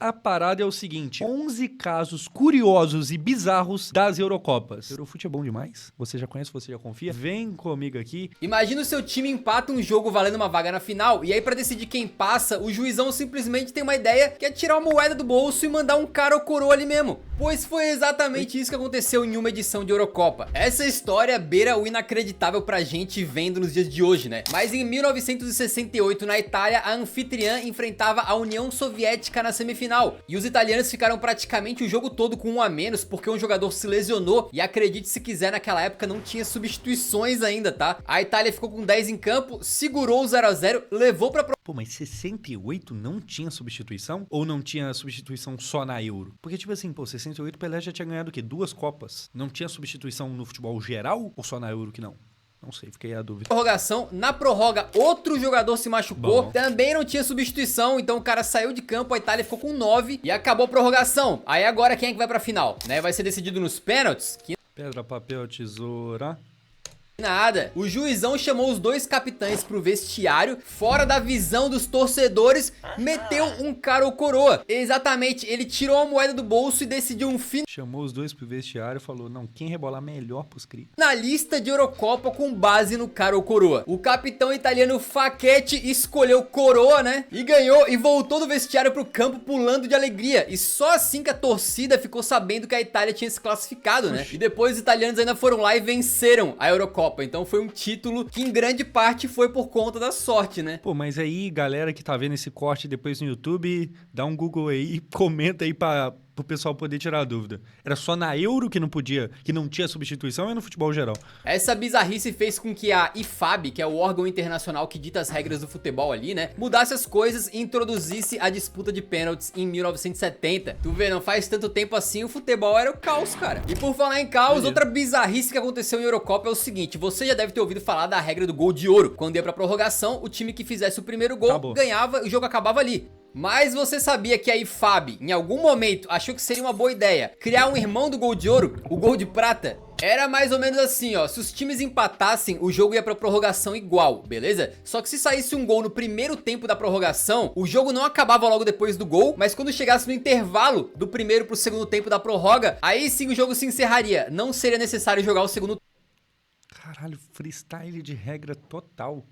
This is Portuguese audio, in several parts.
A parada é o seguinte, 11 casos curiosos e bizarros das Eurocopas. Eurofute é bom demais, você já conhece, você já confia? Vem comigo aqui. Imagina o seu time empata um jogo valendo uma vaga na final, e aí pra decidir quem passa, o juizão simplesmente tem uma ideia que é tirar uma moeda do bolso e mandar um cara ou coroa ali mesmo. Pois foi exatamente isso que aconteceu em uma edição de Eurocopa. Essa história beira o inacreditável pra gente vendo nos dias de hoje, né? Mas em 1968, na Itália, a anfitriã enfrentava a União Soviética na semifinal. E os italianos ficaram praticamente o jogo todo com 1 a menos, porque um jogador se lesionou. E acredite se quiser, naquela época não tinha substituições ainda, tá? A Itália ficou com 10 em campo, segurou o 0 a 0, levou pra... Pô, mas 68 não tinha substituição? Ou não tinha substituição só na Euro? Porque, tipo assim, pô, 68 o Pelé já tinha ganhado o quê? 2 Copas. Não tinha substituição no futebol geral? Ou só na Euro que não? Não sei, fiquei a dúvida. Prorrogação, na prorroga outro jogador se machucou, Bom. também não tinha substituição, então o cara saiu de campo, a Itália ficou com 9 e acabou a prorrogação. Aí agora quem é que vai pra final, né? Vai ser decidido nos pênaltis, que Pedra, papel, tesoura... nada. O juizão chamou os dois capitães pro vestiário, fora da visão dos torcedores, meteu um cara ou coroa. Exatamente, ele tirou a moeda do bolso e decidiu um Chamou os dois pro vestiário e falou, não, quem rebolar melhor pros cri. finalista de Eurocopa com base no cara ou coroa. O capitão italiano Facchetti escolheu coroa, né? E ganhou e voltou do vestiário pro campo pulando de alegria. E só assim que a torcida ficou sabendo que a Itália tinha se classificado, né? E depois os italianos ainda foram lá e venceram a Eurocopa. Então foi um título que em grande parte foi por conta da sorte, né? Pô, mas aí, galera que tá vendo esse corte depois no YouTube, dá um Google aí e comenta aí pro pessoal poder tirar a dúvida. Era só na Euro que não podia, que não tinha substituição, ou no futebol geral? Essa bizarrice fez com que a IFAB, que é o órgão internacional que dita as regras do futebol ali, né, mudasse as coisas e introduzisse a disputa de pênaltis em 1970. Tu vê, não faz tanto tempo assim, o futebol era o caos, cara. E por falar em caos, outra bizarrice que aconteceu em Eurocopa é o seguinte, você já deve ter ouvido falar da regra do gol de ouro. Quando ia pra prorrogação, o time que fizesse o primeiro gol ganhava e o jogo acabava ali. Mas você sabia que a IFAB, em algum momento, achou que seria uma boa ideia criar um irmão do gol de ouro, o gol de prata? Era mais ou menos assim, ó, se os times empatassem, o jogo ia pra prorrogação igual, beleza? Só que se saísse um gol no primeiro tempo da prorrogação, o jogo não acabava logo depois do gol, mas quando chegasse no intervalo do primeiro pro segundo tempo da prorroga, aí sim o jogo se encerraria, não seria necessário jogar o segundo Caralho, freestyle de regra total.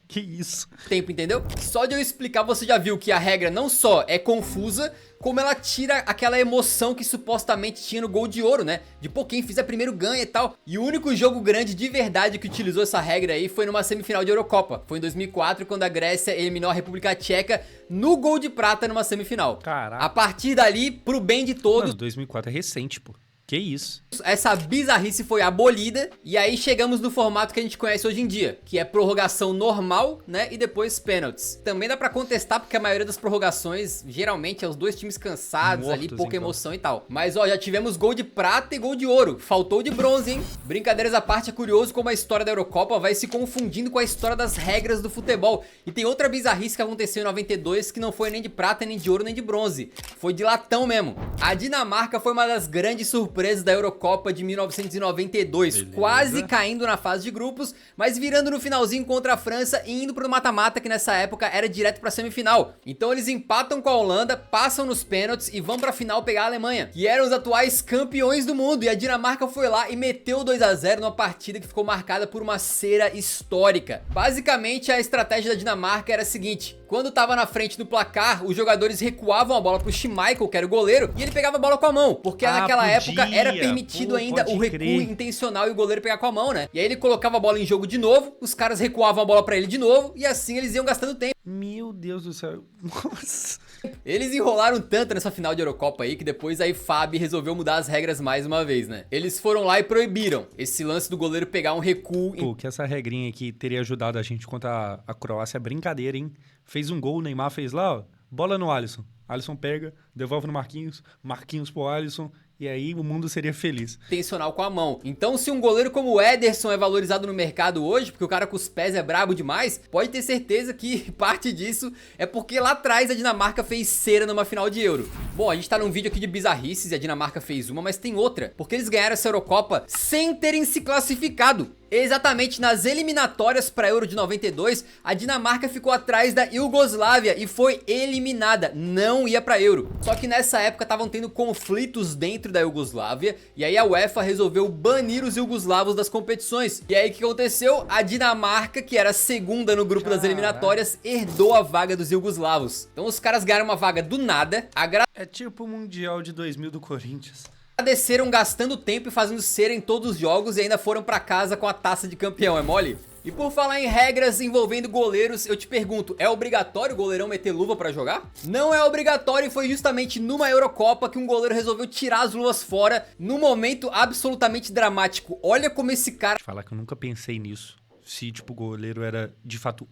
Que isso? tempo, entendeu? Só de eu explicar você já viu que a regra não só é confusa, como ela tira aquela emoção que supostamente tinha no gol de ouro, né? De pô, quem fizer primeiro ganha e tal. E o único jogo grande de verdade que utilizou essa regra aí foi numa semifinal de Eurocopa. Foi em 2004, quando a Grécia eliminou a República Tcheca no gol de prata numa semifinal. Caraca. A partir dali, pro bem de todos... Mano, 2004 é recente, pô. Que isso? Essa bizarrice foi abolida e aí chegamos no formato que a gente conhece hoje em dia, que é prorrogação normal, né, e depois pênaltis. Também dá pra contestar porque a maioria das prorrogações geralmente é os dois times cansados ali, pouca emoção e tal. Mas ó, já tivemos gol de prata e gol de ouro, faltou de bronze, hein? Brincadeiras à parte, é curioso como a história da Eurocopa vai se confundindo com a história das regras do futebol. E tem outra bizarrice que aconteceu em 92 que não foi nem de prata, nem de ouro, nem de bronze. Foi de latão mesmo. A Dinamarca foi uma das grandes surpresas da Eurocopa de 1992, quase caindo na fase de grupos, mas virando no finalzinho contra a França e indo pro mata-mata, que nessa época era direto pra semifinal. Então eles empatam com a Holanda, passam nos pênaltis e vão pra final pegar a Alemanha, que eram os atuais campeões do mundo, e a Dinamarca foi lá e meteu 2 a 0 numa partida que ficou marcada por uma cera histórica. Basicamente a estratégia da Dinamarca era a seguinte: quando tava na frente do placar, os jogadores recuavam a bola pro Schmeichel, que era o goleiro, e ele pegava a bola com a mão, porque naquela época era permitido ainda o recuo intencional e o goleiro pegar com a mão, né? E aí ele colocava a bola em jogo de novo, os caras recuavam a bola pra ele de novo, e assim eles iam gastando tempo. Meu Deus do céu. Nossa. Eles enrolaram tanto nessa final de Eurocopa aí que depois a IFAB resolveu mudar as regras mais uma vez, né? Eles foram lá e proibiram esse lance do goleiro pegar um recuo. Pô, que essa regrinha aqui teria ajudado a gente contra a Croácia é brincadeira, hein? Fez um gol, o Neymar fez lá, ó, bola no Alisson. Alisson pega, devolve no Marquinhos, Marquinhos pro Alisson, e aí o mundo seria feliz. Intencional com a mão. Então se um goleiro como o Ederson é valorizado no mercado hoje, porque o cara com os pés é brabo demais, pode ter certeza que parte disso é porque lá atrás a Dinamarca fez cera numa final de Euro. Bom, a gente tá num vídeo aqui de bizarrices e a Dinamarca fez uma, mas tem outra, porque eles ganharam essa Eurocopa sem terem se classificado. Exatamente nas eliminatórias para Euro de 92, a Dinamarca ficou atrás da Iugoslávia e foi eliminada, não ia para Euro. Só que nessa época estavam tendo conflitos dentro da Iugoslávia e aí a UEFA resolveu banir os iugoslavos das competições. E aí o que aconteceu? A Dinamarca, que era a segunda no grupo das eliminatórias, herdou a vaga dos iugoslavos. Então os caras ganharam uma vaga do nada, É tipo o Mundial de 2000 do Corinthians. agradeceram gastando tempo e fazendo cera em todos os jogos e ainda foram pra casa com a taça de campeão, é mole? E por falar em regras envolvendo goleiros, eu te pergunto, é obrigatório o goleirão meter luva pra jogar? Não é obrigatório e foi justamente numa Eurocopa que um goleiro resolveu tirar as luvas fora num momento absolutamente dramático. Olha como esse cara... Falar que eu nunca pensei nisso. Se, tipo, o goleiro era, de fato,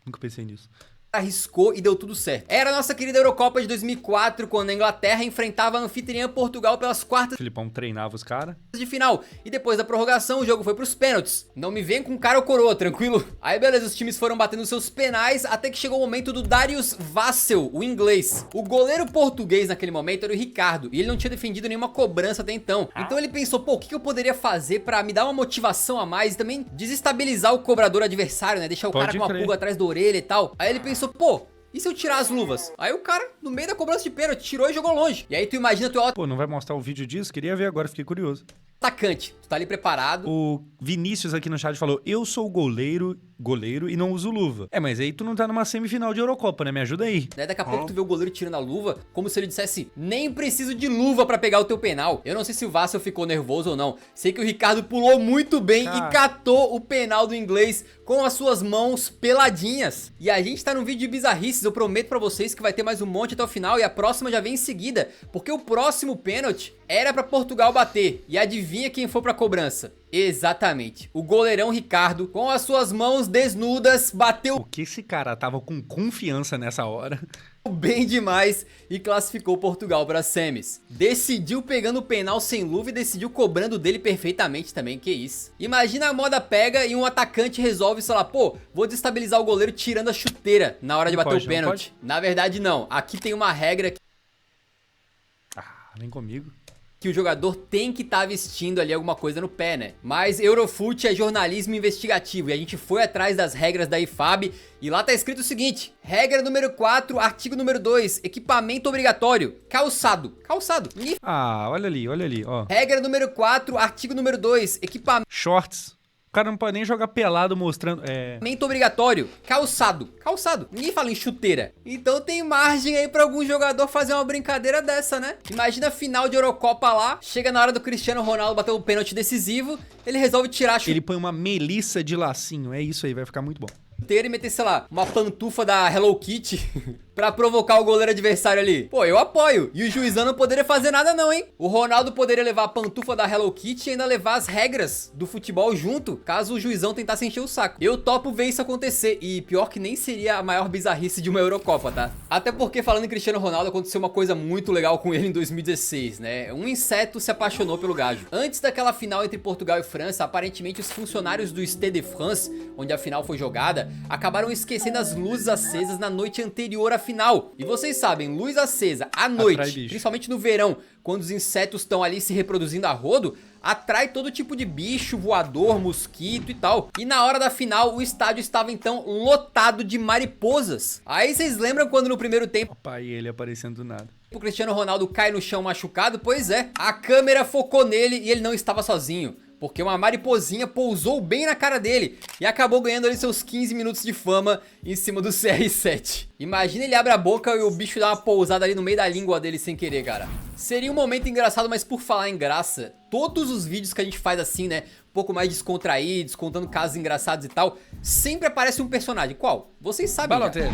Nunca pensei nisso. arriscou e deu tudo certo. Era a nossa querida Eurocopa de 2004, quando a Inglaterra enfrentava a anfitriã Portugal pelas quartas O Filipão treinava os caras. de final. E depois da prorrogação, o jogo foi pros pênaltis. Não me vem com cara ou coroa, tranquilo? Aí beleza, os times foram batendo seus penais, até que chegou o momento do Darius Vassell, o inglês. O goleiro português naquele momento era o Ricardo, e ele não tinha defendido nenhuma cobrança até então. Então ele pensou, pô, o que eu poderia fazer pra me dar uma motivação a mais e também desestabilizar o cobrador adversário, né? Deixar o cara com uma pulga atrás da orelha e tal. Aí ele pensou, pô, e se eu tirar as luvas? Aí o cara, no meio da cobrança de pênalti, tirou e jogou longe. E aí tu imagina teu Pô, não vai mostrar o vídeo disso? Queria ver agora, fiquei curioso. atacante, tu tá ali preparado. O Vinícius aqui no chat falou, eu sou goleiro e não uso luva. É, mas aí tu não tá numa semifinal de Eurocopa, né? Me ajuda aí. Né? Daqui a pouco tu vê o goleiro tirando a luva, como se ele dissesse, nem preciso de luva pra pegar o teu penal. Eu não sei se o Vassell ficou nervoso ou não. Sei que o Ricardo pulou muito bem e catou o penal do inglês com as suas mãos peladinhas. E a gente tá num vídeo de bizarrices, eu prometo pra vocês que vai ter mais um monte até o final e a próxima já vem em seguida, porque o próximo pênalti era pra Portugal bater. E adivinha quem foi pra cobrança? Exatamente, o goleirão Ricardo, com as suas mãos desnudas, bateu O que esse cara tava com confiança nessa hora? bem demais e classificou Portugal para as semis. Decidiu pegando o penal sem luva e decidiu cobrando dele perfeitamente também, que isso. Imagina a moda pega e um atacante resolve, sei lá, pô, vou desestabilizar o goleiro tirando a chuteira na hora de bater o pênalti. Na verdade não, aqui tem uma regra Vem comigo. que o jogador tem que estar vestindo ali alguma coisa no pé, né? Mas Eurofut é jornalismo investigativo e a gente foi atrás das regras da IFAB e lá tá escrito o seguinte: regra número 4, artigo número 2, equipamento obrigatório, calçado. Olha ali, ó. Regra número 4, artigo número 2, equipamento Shorts. O cara não pode nem jogar pelado mostrando... obrigatório, calçado. Ninguém fala em chuteira. Então tem margem aí pra algum jogador fazer uma brincadeira dessa, né? Imagina a final de Eurocopa lá, chega na hora do Cristiano Ronaldo bater o pênalti decisivo, ele resolve tirar a chuteira. Ele põe uma melissa de lacinho. É isso aí, vai ficar muito bom. E meter, sei lá, uma pantufa da Hello Kitty pra provocar o goleiro adversário ali. Pô, eu apoio. E o juizão não poderia fazer nada não, hein? O Ronaldo poderia levar a pantufa da Hello Kitty e ainda levar as regras do futebol junto, caso o juizão tentasse encher o saco. Eu topo ver isso acontecer. E pior que nem seria a maior bizarrice de uma Eurocopa, tá? Até porque, falando em Cristiano Ronaldo, aconteceu uma coisa muito legal com ele em 2016, né? Um inseto se apaixonou pelo gajo. Antes daquela final entre Portugal e França, aparentemente os funcionários do Stade de France, onde a final foi jogada, acabaram esquecendo as luzes acesas na noite anterior à final. E vocês sabem, luz acesa à noite, principalmente no verão, quando os insetos estão ali se reproduzindo a rodo, atrai todo tipo de bicho, voador, mosquito e tal. E na hora da final, o estádio estava então lotado de mariposas. Aí vocês lembram quando no primeiro tempo Opa, e ele aparecendo do nada. o Cristiano Ronaldo cai no chão machucado? Pois é, a câmera focou nele e ele não estava sozinho, porque uma mariposinha pousou bem na cara dele e acabou ganhando ali seus 15 minutos de fama em cima do CR7. Imagina ele abre a boca e o bicho dá uma pousada ali no meio da língua dele sem querer, cara. Seria um momento engraçado, mas por falar em graça, todos os vídeos que a gente faz assim, né, um pouco mais descontraídos, contando casos engraçados e tal, sempre aparece um personagem. Qual? Vocês sabem. Balotelli.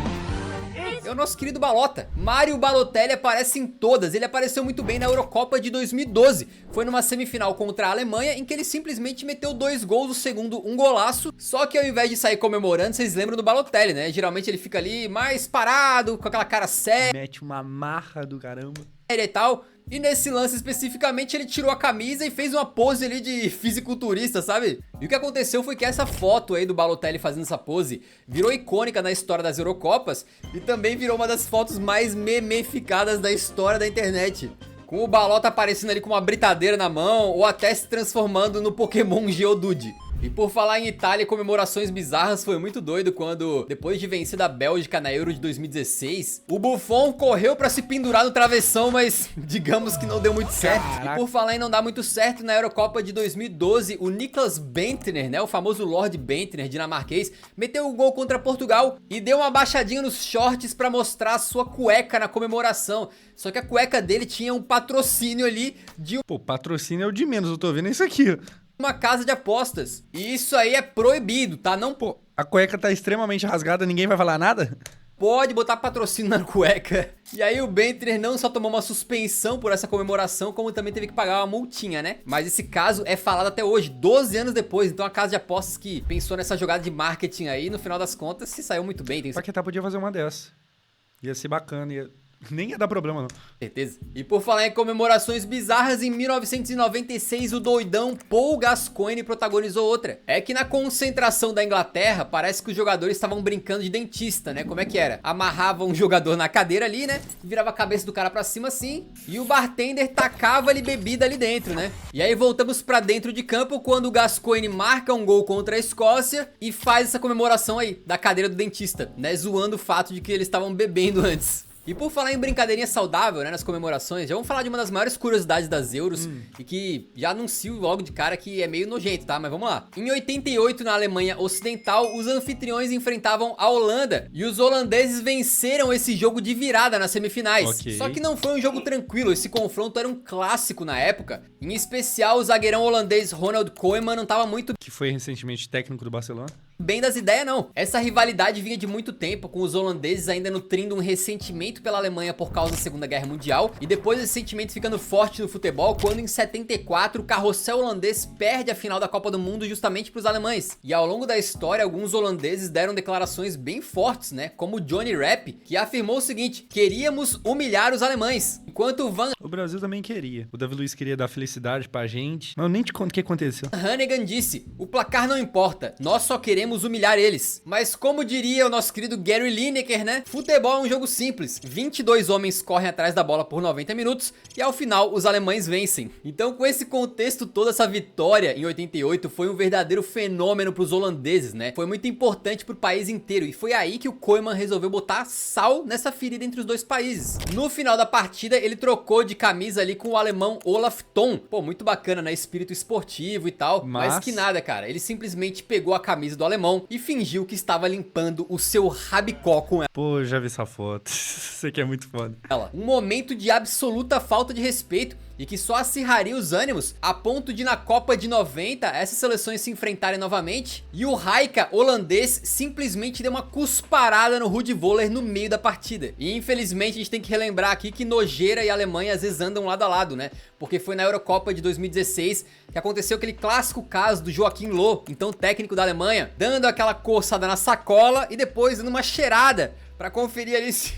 É o nosso querido Balota. Mário Balotelli aparece em todas. Ele apareceu muito bem na Eurocopa de 2012. Foi numa semifinal contra a Alemanha, em que ele simplesmente meteu 2 gols, o segundo um golaço. Só que ao invés de sair comemorando, vocês lembram do Balotelli, né? Geralmente ele fica ali mais parado, com aquela cara séria. Mete uma marra do caramba. E tal. E nesse lance especificamente ele tirou a camisa e fez uma pose ali de fisiculturista, sabe? E o que aconteceu foi que essa foto aí do Balotelli fazendo essa pose virou icônica na história das Eurocopas e também virou uma das fotos mais memificadas da história da internet. Com o Balota aparecendo ali com uma britadeira na mão ou até se transformando no Pokémon Geodude. E por falar em Itália e comemorações bizarras, foi muito doido quando, depois de vencer da Bélgica na Euro de 2016, o Buffon correu pra se pendurar no travessão, mas digamos que não deu muito certo. Caraca. E por falar em não dar muito certo, na Eurocopa de 2012, o Niklas Bentner, né, o famoso Lord Bentner, dinamarquês, meteu o gol contra Portugal e deu uma baixadinha nos shorts pra mostrar a sua cueca na comemoração. Só que a cueca dele tinha um patrocínio ali de Pô, patrocínio é o de menos, eu tô vendo isso aqui. uma casa de apostas. E isso aí é proibido, tá? Não Pô, a cueca tá extremamente rasgada, ninguém vai falar nada? pode botar patrocínio na cueca. E aí o Bentner não só tomou uma suspensão por essa comemoração, como também teve que pagar uma multinha, né? Mas esse caso é falado até hoje, 12 anos depois. Então a casa de apostas que pensou nessa jogada de marketing aí, no final das contas, se saiu muito bem, tem Paquetá podia fazer uma dessa. Ia ser bacana, nem ia dar problema, não. certeza. E por falar em comemorações bizarras, em 1996 o doidão Paul Gascoigne protagonizou outra. É que na concentração da Inglaterra, parece que os jogadores estavam brincando de dentista, né? Como é que era? Amarravam um jogador na cadeira ali, né? Virava a cabeça do cara pra cima assim, e o bartender tacava ali bebida ali dentro, né? E aí voltamos pra dentro de campo quando o Gascoigne marca um gol contra a Escócia e faz essa comemoração aí da cadeira do dentista, né? Zoando o fato de que eles estavam bebendo antes. E por falar em brincadeirinha saudável, né, nas comemorações, já vamos falar de uma das maiores curiosidades das Euros e que já anuncio logo de cara que é meio nojento, tá? Mas vamos lá. Em 88, na Alemanha Ocidental, os anfitriões enfrentavam a Holanda e os holandeses venceram esse jogo de virada nas semifinais. Ok. Só que não foi um jogo tranquilo, esse confronto era um clássico na época. Em especial, o zagueirão holandês Ronald Koeman não estava muito Que foi recentemente técnico do Barcelona. bem das ideias, não. Essa rivalidade vinha de muito tempo, com os holandeses ainda nutrindo um ressentimento pela Alemanha por causa da Segunda Guerra Mundial, e depois esse sentimento ficando forte no futebol, quando em 74 o carrossel holandês perde a final da Copa do Mundo justamente para os alemães. E ao longo da história, alguns holandeses deram declarações bem fortes, né? Como o Johnny Rapp, que afirmou o seguinte: queríamos humilhar os alemães. Enquanto o Van O Brasil também queria. O Davi Luiz queria dar felicidade pra gente. Mas eu nem te conto o que aconteceu. Hannigan disse: o placar não importa, nós só queremos humilhar eles. Mas como diria o nosso querido Gary Lineker, né? Futebol é um jogo simples. 22 homens correm atrás da bola por 90 minutos e ao final os alemães vencem. Então, com esse contexto todo, essa vitória em 88 foi um verdadeiro fenômeno para os holandeses, né? Foi muito importante para o país inteiro e foi aí que o Koeman resolveu botar sal nessa ferida entre os dois países. No final da partida, ele trocou de camisa ali com o alemão Olaf Thon. Pô, muito bacana, né? Espírito esportivo e tal. Mas que nada, cara. Ele simplesmente pegou a camisa do alemão e fingiu que estava limpando o seu rabicó com Pô, já vi essa foto. Isso aqui é muito foda. ela. Um momento de absoluta falta de respeito e que só acirraria os ânimos a ponto de na Copa de 90 essas seleções se enfrentarem novamente e o Rijeka holandês simplesmente deu uma cusparada no Ruud Voller no meio da partida. E infelizmente a gente tem que relembrar aqui que nojeira e Alemanha às vezes andam lado a lado, né? Porque foi na Eurocopa de 2016 que aconteceu aquele clássico caso do Joachim Löw, então técnico da Alemanha, dando aquela coçada na sacola e depois dando uma cheirada pra conferir ali se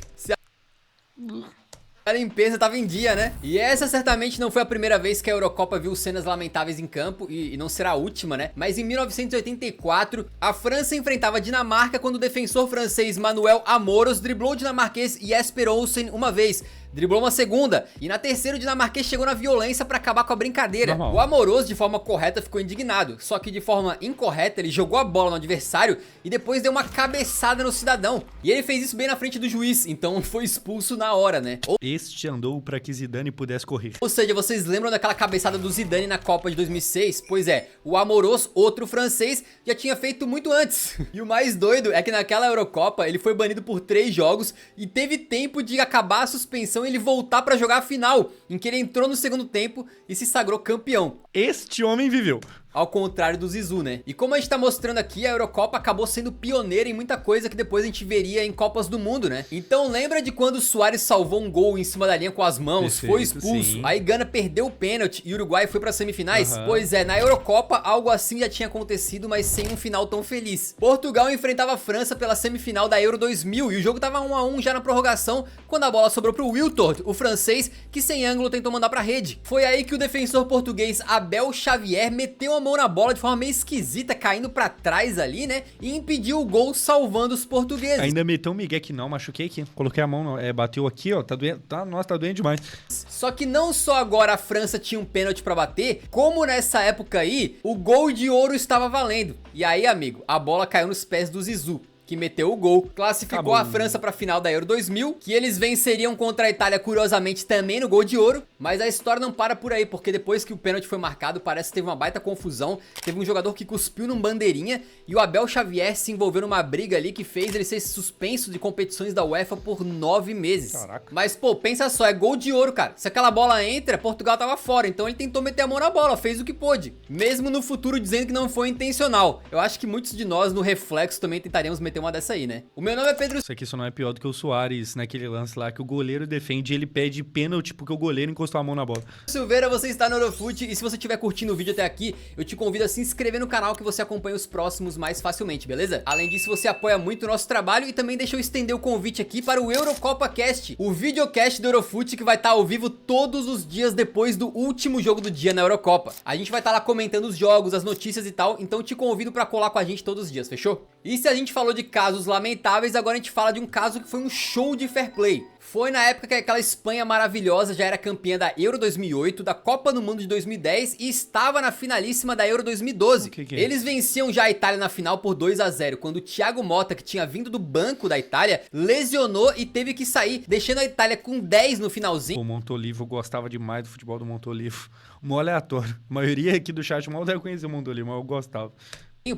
a limpeza tava em dia, né? E essa certamente não foi a primeira vez que a Eurocopa viu cenas lamentáveis em campo e não será a última, né? Mas em 1984, a França enfrentava a Dinamarca quando o defensor francês Manuel Amoros driblou o dinamarquês Jesper Olsen uma vez, driblou uma segunda e na terceira o dinamarquês chegou na violência pra acabar com a brincadeira. Normal. O Amoroso de forma correta ficou indignado, só que de forma incorreta ele jogou a bola no adversário e depois deu uma cabeçada no cidadão. E ele fez isso bem na frente do juiz, então foi expulso na hora, né? Este andou pra que Zidane pudesse correr. Ou seja, vocês lembram daquela cabeçada do Zidane na Copa de 2006? Pois é, o Amoroso, outro francês, já tinha feito muito antes. E o mais doido é que naquela Eurocopa ele foi banido por 3 jogos e teve tempo de acabar a suspensão e ele voltar pra jogar a final, em que ele entrou no segundo tempo e se sagrou campeão. Este homem viveu. Ao contrário do Zizou, né? E como a gente tá mostrando aqui, a Eurocopa acabou sendo pioneira em muita coisa que depois a gente veria em Copas do Mundo, né? Então lembra de quando o Suárez salvou um gol em cima da linha com as mãos, Perfeito, foi expulso, sim. aí Gana perdeu o pênalti e o Uruguai foi pra semifinais? Aham. Pois é, na Eurocopa algo assim já tinha acontecido, mas sem um final tão feliz. Portugal enfrentava a França pela semifinal da Euro 2000 e o jogo tava 1 a 1 já na prorrogação, quando a bola sobrou pro Wiltord, o francês, que sem ângulo tentou mandar pra rede. Foi aí que o defensor português Abel Xavier meteu uma a mão na bola de forma meio esquisita, caindo pra trás ali, né? E impediu o gol, salvando os portugueses. Ainda meteu um migué que não, machuquei aqui. Coloquei a mão, bateu aqui, ó, tá doendo, nossa, tá doendo demais. Só que não só agora a França tinha um pênalti pra bater, como nessa época aí, o gol de ouro estava valendo. E aí, amigo, a bola caiu nos pés do Zizou, que meteu o gol, classificou a França para a final da Euro 2000, que eles venceriam contra a Itália, curiosamente, também no gol de ouro, mas a história não para por aí, porque depois que o pênalti foi marcado, parece que teve uma baita confusão, teve um jogador que cuspiu num bandeirinha, e o Abel Xavier se envolveu numa briga ali que fez ele ser suspenso de competições da UEFA por 9 meses. Caraca. Mas, pô, pensa só, é gol de ouro, cara. Se aquela bola entra, Portugal tava fora, então ele tentou meter a mão na bola, fez o que pôde, mesmo no futuro dizendo que não foi intencional. Eu acho que muitos de nós, no reflexo, também tentaríamos meter uma dessa aí, né? O meu nome é Pedro... Isso aqui só não é pior do que o Suárez naquele lance lá que o goleiro defende e ele pede pênalti porque o goleiro encostou a mão na bola. Silveira, você está no Eurofute e se você estiver curtindo o vídeo até aqui, eu te convido a se inscrever no canal que você acompanha os próximos mais facilmente, beleza? Além disso, você apoia muito o nosso trabalho e também deixa eu estender o convite aqui para o Eurocopa Cast, o videocast do Eurofute que vai estar ao vivo todos os dias depois do último jogo do dia na Eurocopa. A gente vai estar lá comentando os jogos, as notícias e tal, então te convido para colar com a gente todos os dias, fechou? E se a gente falou de casos lamentáveis, agora a gente fala de um caso que foi um show de fair play. Foi na época que aquela Espanha maravilhosa já era campeã da Euro 2008, da Copa do Mundo de 2010 e estava na finalíssima da Euro 2012. Que é? Eles venciam já a Itália na final por 2-0, quando o Thiago Motta, que tinha vindo do banco da Itália, lesionou e teve que sair, deixando a Itália com 10 no finalzinho. O Montolivo, eu gostava demais do futebol do Montolivo. Mó aleatório. A maioria aqui do chat mal deve conhecer o Montolivo, mas eu gostava.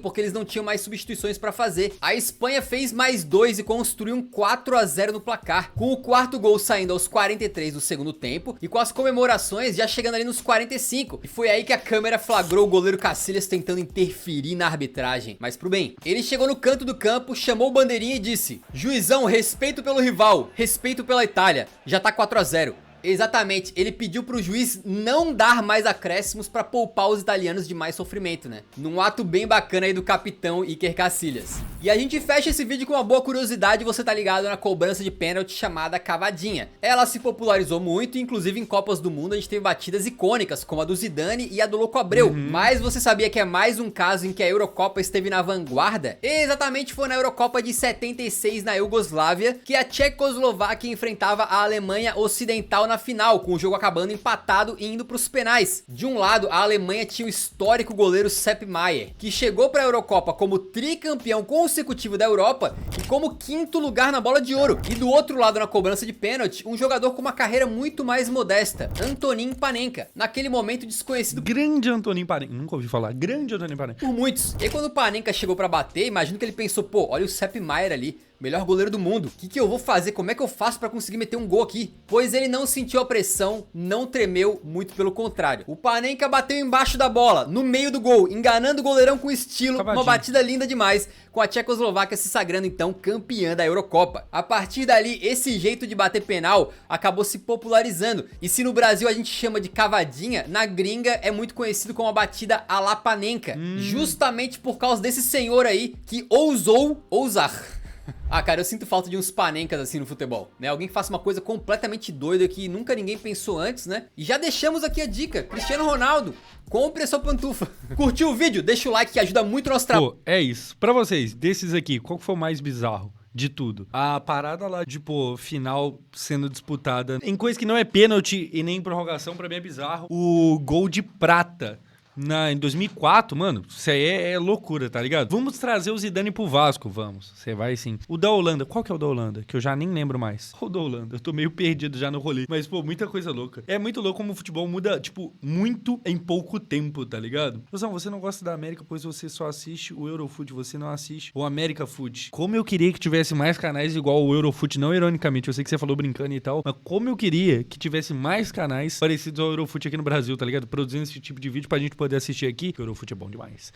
Porque eles não tinham mais substituições pra fazer. A Espanha fez mais 2 e construiu um 4-0 no placar, com o quarto gol saindo aos 43 do segundo tempo e com as comemorações já chegando ali nos 45. E foi aí que a câmera flagrou o goleiro Casillas tentando interferir na arbitragem, mas pro bem. Ele chegou no canto do campo, chamou o bandeirinha e disse: "Juizão, respeito pelo rival, respeito pela Itália, já tá 4-0. Exatamente, ele pediu pro juiz não dar mais acréscimos pra poupar os italianos de mais sofrimento, né? Num ato bem bacana aí do capitão Iker Casillas. E a gente fecha esse vídeo com uma boa curiosidade, você tá ligado na cobrança de pênalti chamada cavadinha. Ela se popularizou muito, inclusive em Copas do Mundo a gente teve batidas icônicas, como a do Zidane e a do Louco Abreu. Mas você sabia que é mais um caso em que a Eurocopa esteve na vanguarda? Exatamente, foi na Eurocopa de 76 na Iugoslávia, que a Tchecoslováquia enfrentava a Alemanha Ocidental na final, com o jogo acabando empatado e indo pros penais. De um lado, a Alemanha tinha o histórico goleiro Sepp Maier, que chegou pra Eurocopa como tricampeão consecutivo da Europa e como quinto lugar na bola de ouro. E do outro lado, na cobrança de pênalti, um jogador com uma carreira muito mais modesta, Antonin Panenka, naquele momento desconhecido. Grande Antonin Panenka, nunca ouvi falar, grande Antonin Panenka. Por muitos. E aí quando o Panenka chegou pra bater, imagino que ele pensou, pô, olha o Sepp Maier ali, melhor goleiro do mundo. O que eu vou fazer? Como é que eu faço pra conseguir meter um gol aqui? Pois ele não sentiu a pressão, não tremeu, muito pelo contrário. O Panenka bateu embaixo da bola, no meio do gol, enganando o goleirão com estilo, uma batida linda demais, com a Tchecoslováquia se sagrando então campeã da Eurocopa. A partir dali, esse jeito de bater penal acabou se popularizando. E se no Brasil a gente chama de cavadinha, na gringa é muito conhecido como a batida à la Panenka. Justamente por causa desse senhor aí que ousou ousar. Ah, cara, eu sinto falta de uns panencas assim no futebol, né? Alguém que faça uma coisa completamente doida que nunca ninguém pensou antes, né? E já deixamos aqui a dica, Cristiano Ronaldo, compre a sua pantufa. Curtiu o vídeo? Deixa o like que ajuda muito o nosso trabalho. Pô, é isso. Pra vocês, desses aqui, qual que foi o mais bizarro de tudo? A parada lá de, pô, final sendo disputada em coisa que não é pênalti e nem prorrogação, pra mim é bizarro. O gol de prata em 2004, mano, isso aí é loucura, tá ligado? Vamos trazer o Zidane pro Vasco, vamos. Você vai sim. O da Holanda, qual que é o da Holanda? Que eu já nem lembro mais. O da Holanda, eu tô meio perdido já no rolê. Mas, pô, muita coisa louca. É muito louco como o futebol muda, tipo, muito em pouco tempo, tá ligado? Você não gosta da América, pois você só assiste o Eurofoot, você não assiste o América Foot. Como eu queria que tivesse mais canais igual o Eurofoot, não ironicamente, eu sei que você falou brincando e tal, mas como eu queria que tivesse mais canais parecidos ao Eurofoot aqui no Brasil, tá ligado? Produzindo esse tipo de vídeo pra gente poder assistir aqui, que o Eurofoot é bom demais.